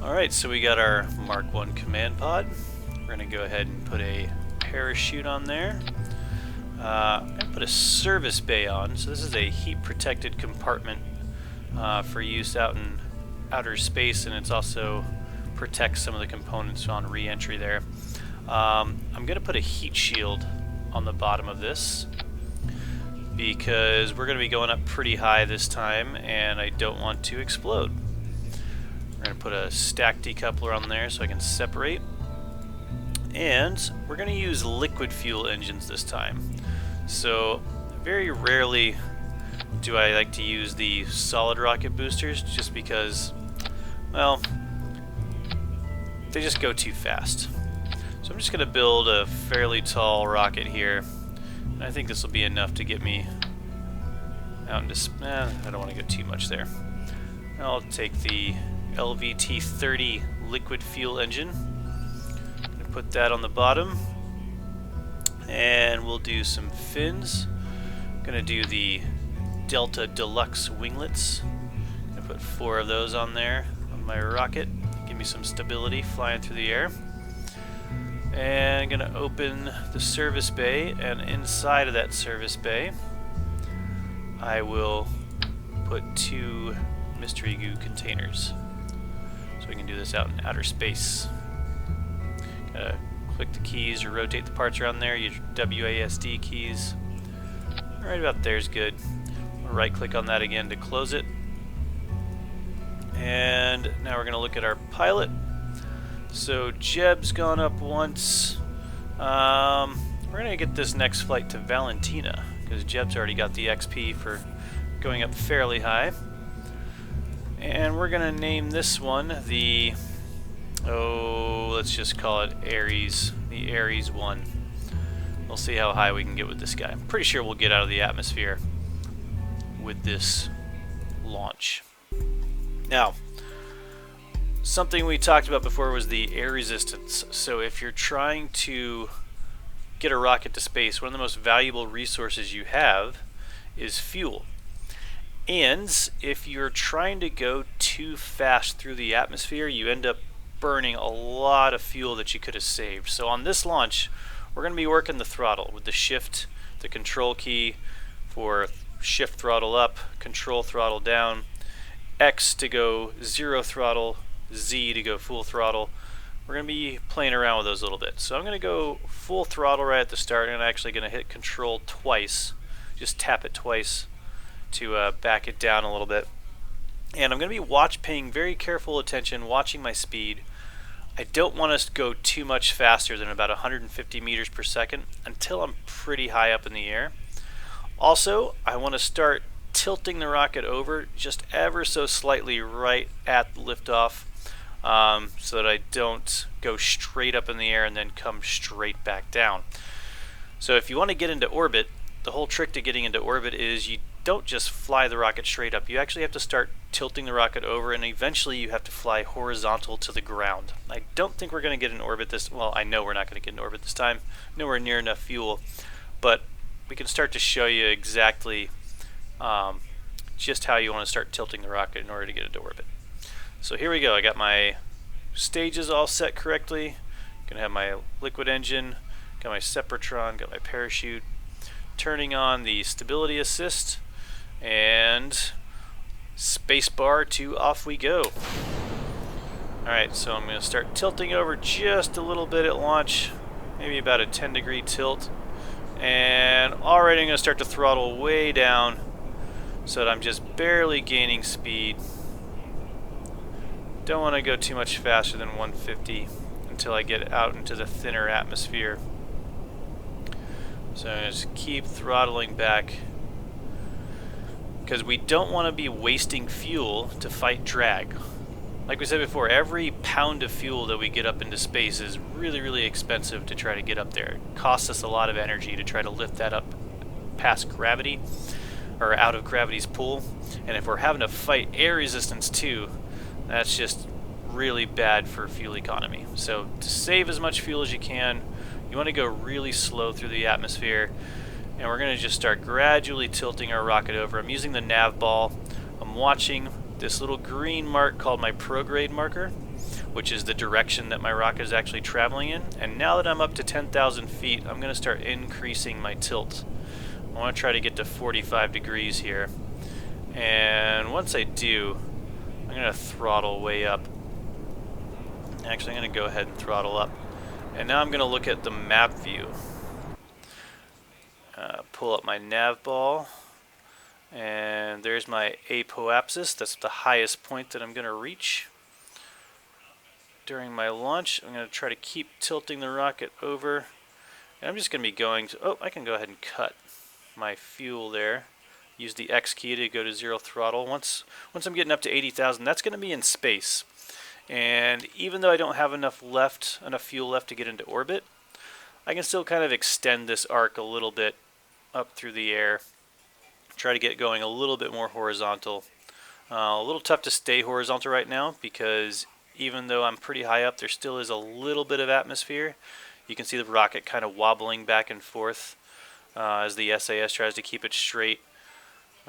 Alright, so we got our Mark 1 command pod. We're going to go ahead and put a parachute on there. I'm going to put a service bay on. So this is a heat protected compartment for use out in outer space, and it's also protects some of the components on re-entry there. I'm going to put a heat shield on the bottom of this because we're going to be going up pretty high this time and I don't want to explode. We're going to put a stack decoupler on there so I can separate. And we're going to use liquid fuel engines this time. So very rarely do I like to use the solid rocket boosters just because, well, they just go too fast. So I'm just going to build a fairly tall rocket here. And I think this will be enough to get me out into... I don't want to go too much there. I'll take the LVT-30 liquid fuel engine. Put that on the bottom. And we'll do some fins. I'm going to do the Delta Deluxe winglets. I'm going to put 4 of those on there on my rocket. Give me some stability flying through the air. And I'm going to open the service bay, and inside of that service bay I will put 2 mystery goo containers. So we can do this out in outer space. Click the keys or rotate the parts around there, use your WASD keys. Right about there is good. Right click on that again to close it. And now we're going to look at our pilot. So Jeb's gone up once. We're going to get this next flight to Valentina because Jeb's already got the XP for going up fairly high. And we're going to name this one the, let's just call it Ares, the Ares 1. We'll see how high we can get with this guy. I'm pretty sure we'll get out of the atmosphere with this launch. Now, something we talked about before was the air resistance. So if you're trying to get a rocket to space, one of the most valuable resources you have is fuel. And if you're trying to go too fast through the atmosphere, you end up burning a lot of fuel that you could have saved. So on this launch, we're going to be working the throttle with the shift, the control key for shift throttle up, control throttle down, X to go 0 throttle, Z to go full throttle. We're going to be playing around with those a little bit. So I'm going to go full throttle right at the start, and I'm actually going to hit control twice, just tap it twice to back it down a little bit. And I'm going to be paying very careful attention, watching my speed. I don't want us to go too much faster than about 150 meters per second until I'm pretty high up in the air. Also, I want to start tilting the rocket over just ever so slightly right at liftoff, so that I don't go straight up in the air and then come straight back down. So if you want to get into orbit, the whole trick to getting into orbit is you don't just fly the rocket straight up. You actually have to start tilting the rocket over, and eventually you have to fly horizontal to the ground. I don't think we're going to get in orbit this, well, I know we're not going to get in orbit this time. Nowhere near enough fuel, but we can start to show you exactly just how you want to start tilting the rocket in order to get into orbit. So here we go. I got my stages all set correctly. Gonna have my liquid engine, got my Separatron, got my parachute, turning on the stability assist, and spacebar to off we go. Alright, so I'm going to start tilting over just a little bit at launch, maybe about a 10-degree tilt, and already I'm going to start to throttle way down so that I'm just barely gaining speed. Don't want to go too much faster than 150 until I get out into the thinner atmosphere. So I'm going to just keep throttling back because we don't want to be wasting fuel to fight drag. Like we said before, every pound of fuel that we get up into space is really, really expensive to try to get up there. It costs us a lot of energy to try to lift that up past gravity, or out of gravity's pull. And if we're having to fight air resistance too, that's just really bad for fuel economy. So to save as much fuel as you can, you want to go really slow through the atmosphere, and we're going to just start gradually tilting our rocket over. I'm using the nav ball. I'm watching this little green mark called my prograde marker. which is the direction that my rocket is actually traveling in. And now that I'm up to 10,000 feet, I'm going to start increasing my tilt. I want to try to get to 45 degrees here. And once I do, I'm going to throttle way up. Actually, I'm going to go ahead and throttle up. And now I'm going to look at the map view. Pull up my nav ball, and there's my apoapsis. That's the highest point that I'm going to reach during my launch. I'm going to try to keep tilting the rocket over, and I'm just going to be going to, I can go ahead and cut my fuel there. Use the X key to go to 0 throttle. Once I'm getting up to 80,000, that's going to be in space. And even though I don't have enough fuel left to get into orbit, I can still kind of extend this arc a little bit up through the air. Try to get going a little bit more horizontal. A little tough to stay horizontal right now because even though I'm pretty high up, there still is a little bit of atmosphere. You can see the rocket kind of wobbling back and forth as the SAS tries to keep it straight.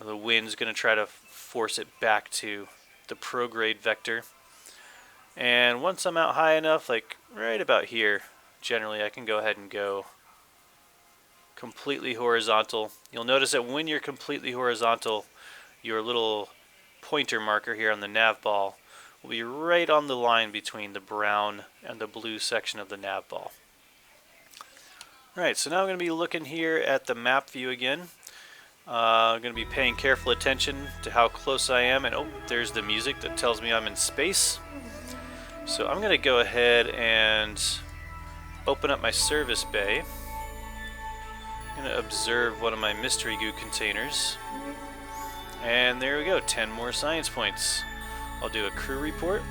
The wind's going to try to force it back to the prograde vector. And once I'm out high enough, like right about here, generally I can go ahead and go completely horizontal. You'll notice that when you're completely horizontal, your little pointer marker here on the nav ball will be right on the line between the brown and the blue section of the nav ball. Alright, so now I'm going to be looking here at the map view again. I'm going to be paying careful attention to how close I am, and there's the music that tells me I'm in space. So I'm going to go ahead and open up my service bay. I'm going to observe one of my mystery goo containers. And there we go, 10 more science points. I'll do a crew report.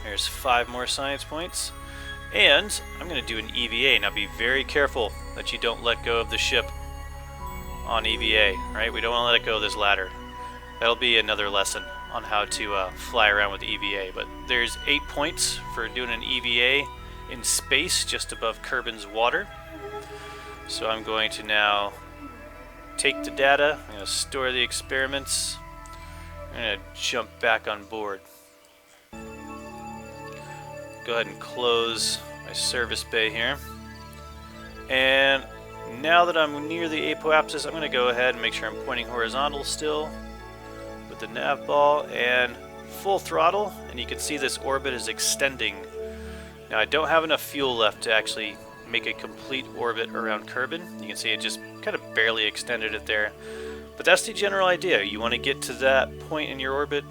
There's 5 more science points. And I'm going to do an EVA. Now be very careful that you don't let go of the ship on EVA, right? We don't want to let it go of this ladder. That'll be another lesson on how to fly around with EVA. But there's 8 points for doing an EVA in space just above Kerbin's water. So I'm going to now take the data, I'm going to store the experiments, I'm going to jump back on board. Go ahead and close my service bay here. And now that I'm near the apoapsis, I'm going to go ahead and make sure I'm pointing horizontal still with the nav ball and full throttle, and you can see this orbit is extending. Now I don't have enough fuel left to actually make a complete orbit around Kerbin. You can see it just kind of barely extended it there. But that's the general idea. You want to get to that point in your orbit,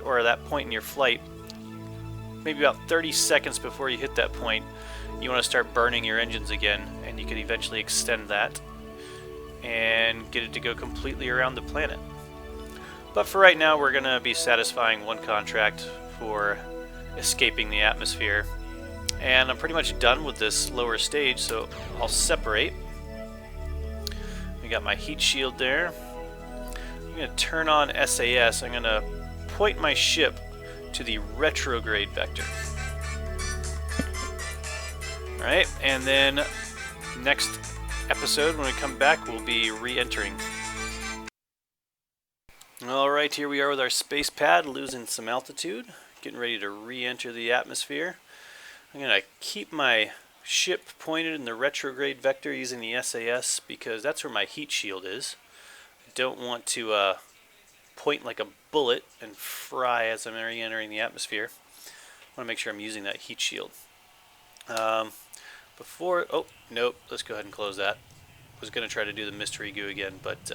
or that point in your flight, maybe about 30 seconds before you hit that point. You want to start burning your engines again, and you can eventually extend that and get it to go completely around the planet. But for right now, we're going to be satisfying one contract for escaping the atmosphere. And I'm pretty much done with this lower stage, so I'll separate. We got my heat shield there. I'm going to turn on SAS. I'm going to point my ship to the retrograde vector. Alright, and then next episode when we come back we'll be re-entering. Alright, here we are with our space pad, losing some altitude, getting ready to re-enter the atmosphere. I'm going to keep my ship pointed in the retrograde vector using the SAS because that's where my heat shield is. I don't want to point like a bullet and fry as I'm re-entering the atmosphere. I want to make sure I'm using that heat shield. Nope, let's go ahead and close that. I was going to try to do the mystery goo again, but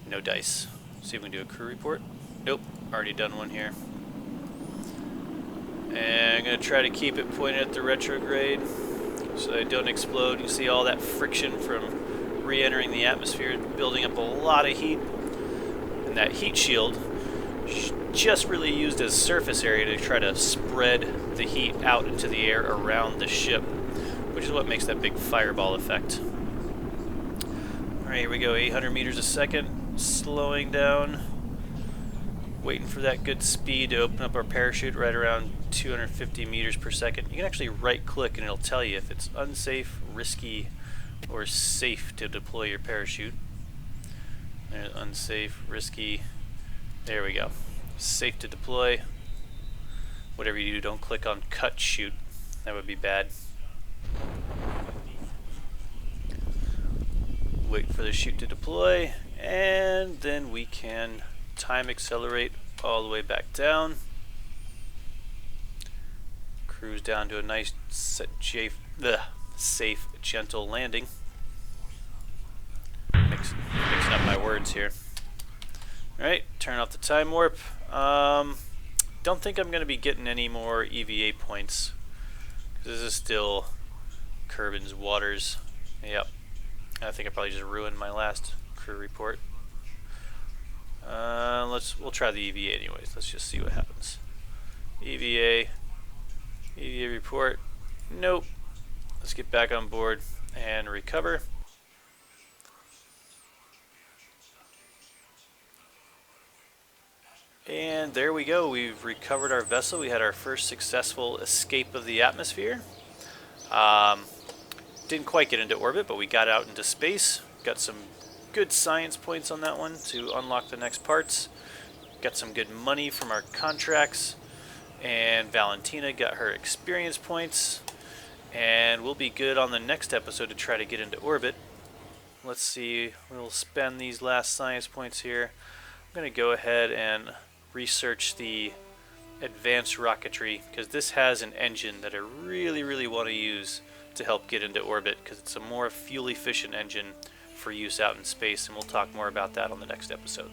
no dice. See if we can do a crew report. Nope, already done one here. And I'm going to try to keep it pointed at the retrograde so that I don't explode. You see all that friction from re-entering the atmosphere, building up a lot of heat. And that heat shield just really used as surface area to try to spread the heat out into the air around the ship, which is what makes that big fireball effect. Alright, here we go, 800 meters a second, slowing down. Waiting for that good speed to open up our parachute right around 250 meters per second. You can actually right click and it'll tell you if it's unsafe, risky, or safe to deploy your parachute. There's unsafe, risky, there we go. Safe to deploy. whatever you do, don't click on cut shoot. That would be bad. Wait for the chute to deploy, and then we can time accelerate all the way back down. Cruise down to a nice, safe, gentle landing. Mixing up my words here. Alright, turn off the time warp. Don't think I'm going to be getting any more EVA points. This is still Kerbin's waters. Yep. I think I probably just ruined my last crew report. We'll try the EVA anyways. Let's just see what happens. EVA report. Nope. Let's get back on board and recover. And there we go. We've recovered our vessel. We had our first successful escape of the atmosphere. Didn't quite get into orbit, but we got out into space. Got some good science points on that one to unlock the next parts. Got some good money from our contracts. And Valentina got her experience points. And we'll be good on the next episode to try to get into orbit. Let's see. We'll spend these last science points here. I'm going to go ahead and research the advanced rocketry, because this has an engine that I really want to use to help get into orbit, because it's a more fuel efficient engine for use out in space, and we'll talk more about that on the next episode.